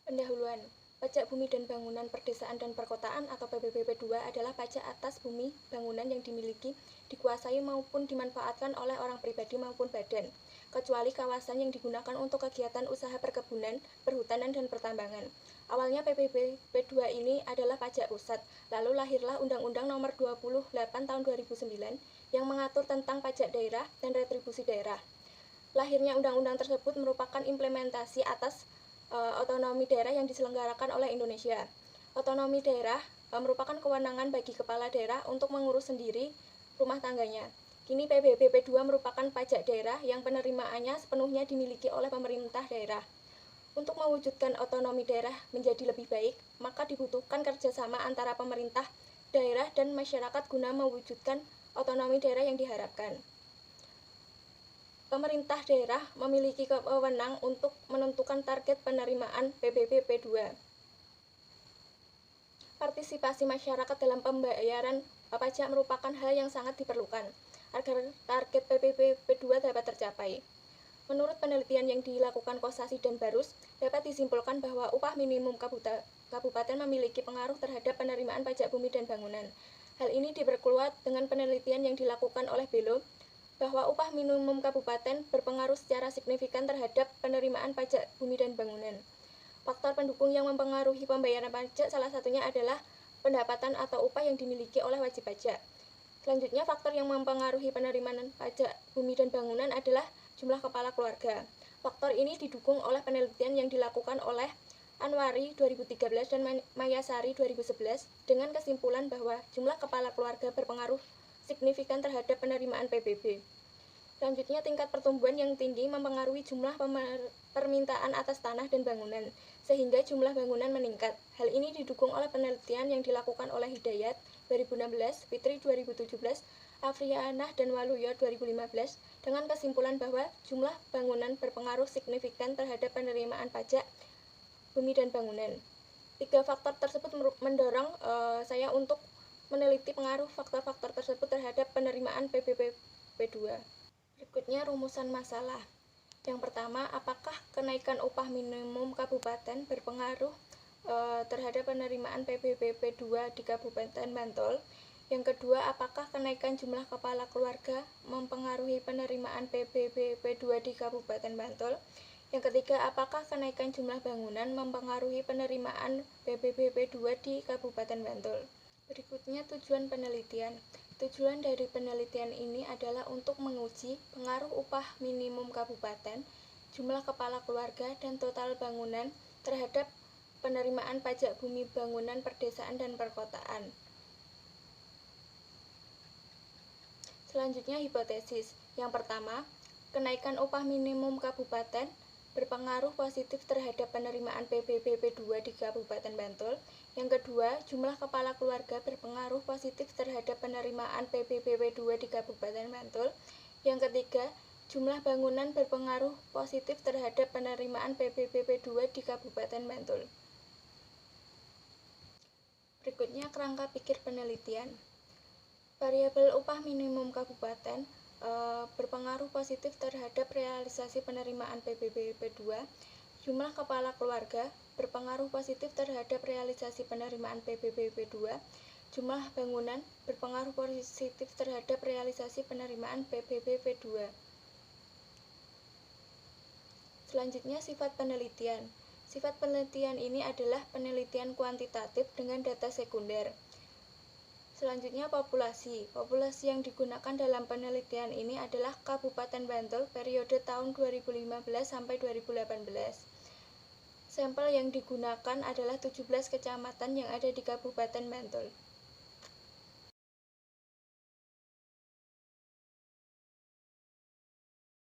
Pendahuluan. Pajak Bumi dan Bangunan Perdesaan dan Perkotaan atau PBBP 2 adalah pajak atas bumi bangunan yang dimiliki, dikuasai maupun dimanfaatkan oleh orang pribadi maupun badan, kecuali kawasan yang digunakan untuk kegiatan usaha perkebunan, perhutanan, dan pertambangan. Awalnya PBBP 2 ini adalah pajak pusat, lalu lahirlah Undang-Undang Nomor 28 Tahun 2009 yang mengatur tentang pajak daerah dan retribusi daerah. Lahirnya undang-undang tersebut merupakan implementasi atas otonomi daerah yang diselenggarakan oleh Indonesia. Otonomi daerah merupakan kewenangan bagi kepala daerah untuk mengurus sendiri rumah tangganya. Kini PBBP 2 merupakan pajak daerah yang penerimaannya sepenuhnya dimiliki oleh pemerintah daerah. Untuk mewujudkan otonomi daerah menjadi lebih baik, maka dibutuhkan kerjasama antara pemerintah daerah dan masyarakat guna mewujudkan otonomi daerah yang diharapkan. Pemerintah daerah memiliki wewenang untuk menentukan target penerimaan PBBP 2. Partisipasi masyarakat dalam pembayaran pajak merupakan hal yang sangat diperlukan agar target PBBP 2 dapat tercapai. Menurut penelitian yang dilakukan Kosasi dan Barus, dapat disimpulkan bahwa upah minimum kabupaten memiliki pengaruh terhadap penerimaan pajak bumi dan bangunan. Hal ini diperkuat dengan penelitian yang dilakukan oleh Belo, bahwa upah minimum kabupaten berpengaruh secara signifikan terhadap penerimaan pajak bumi dan bangunan. Faktor pendukung yang mempengaruhi pembayaran pajak salah satunya adalah pendapatan atau upah yang dimiliki oleh wajib pajak. Selanjutnya, faktor yang mempengaruhi penerimaan pajak bumi dan bangunan adalah jumlah kepala keluarga. Faktor ini didukung oleh penelitian yang dilakukan oleh Anwari 2013 dan Mayasari 2011 dengan kesimpulan bahwa jumlah kepala keluarga berpengaruh signifikan terhadap penerimaan PBB. Selanjutnya, tingkat pertumbuhan yang tinggi mempengaruhi jumlah permintaan atas tanah dan bangunan, sehingga jumlah bangunan meningkat. Hal ini didukung oleh penelitian yang dilakukan oleh Hidayat 2016, Fitri 2017, Afrianah dan Waluyo 2015, dengan kesimpulan bahwa jumlah bangunan berpengaruh signifikan terhadap penerimaan pajak bumi dan bangunan. Tiga faktor tersebut mendorong saya untuk meneliti pengaruh faktor-faktor tersebut terhadap penerimaan PBBP 2. Berikutnya rumusan masalah. Yang pertama, apakah kenaikan upah minimum kabupaten berpengaruh terhadap penerimaan PBBP 2 di Kabupaten Bantul? Yang kedua, apakah kenaikan jumlah kepala keluarga mempengaruhi penerimaan PBBP 2 di Kabupaten Bantul? Yang ketiga, apakah kenaikan jumlah bangunan mempengaruhi penerimaan PBBP 2 di Kabupaten Bantul? Berikutnya tujuan penelitian. Tujuan dari penelitian ini adalah untuk menguji pengaruh upah minimum kabupaten, jumlah kepala keluarga, dan total bangunan terhadap penerimaan pajak bumi bangunan perdesaan dan perkotaan. Selanjutnya hipotesis. Yang pertama, kenaikan upah minimum kabupaten berpengaruh positif terhadap penerimaan PBBP 2 di Kabupaten Bantul. Yang kedua, jumlah kepala keluarga berpengaruh positif terhadap penerimaan PBBP 2 di Kabupaten Bantul. Yang ketiga, jumlah bangunan berpengaruh positif terhadap penerimaan PBBP 2 di Kabupaten Bantul. Berikutnya kerangka pikir penelitian. Variabel upah minimum kabupaten berpengaruh positif terhadap realisasi penerimaan PBBP 2. Jumlah kepala keluarga berpengaruh positif terhadap realisasi penerimaan PBBP 2. Jumlah bangunan berpengaruh positif terhadap realisasi penerimaan PBBP 2. Selanjutnya sifat penelitian. Sifat penelitian ini adalah penelitian kuantitatif dengan data sekunder. Selanjutnya populasi. Populasi yang digunakan dalam penelitian ini adalah Kabupaten Bantul periode tahun 2015 sampai 2018. Sampel yang digunakan adalah 17 kecamatan yang ada di Kabupaten Bantul.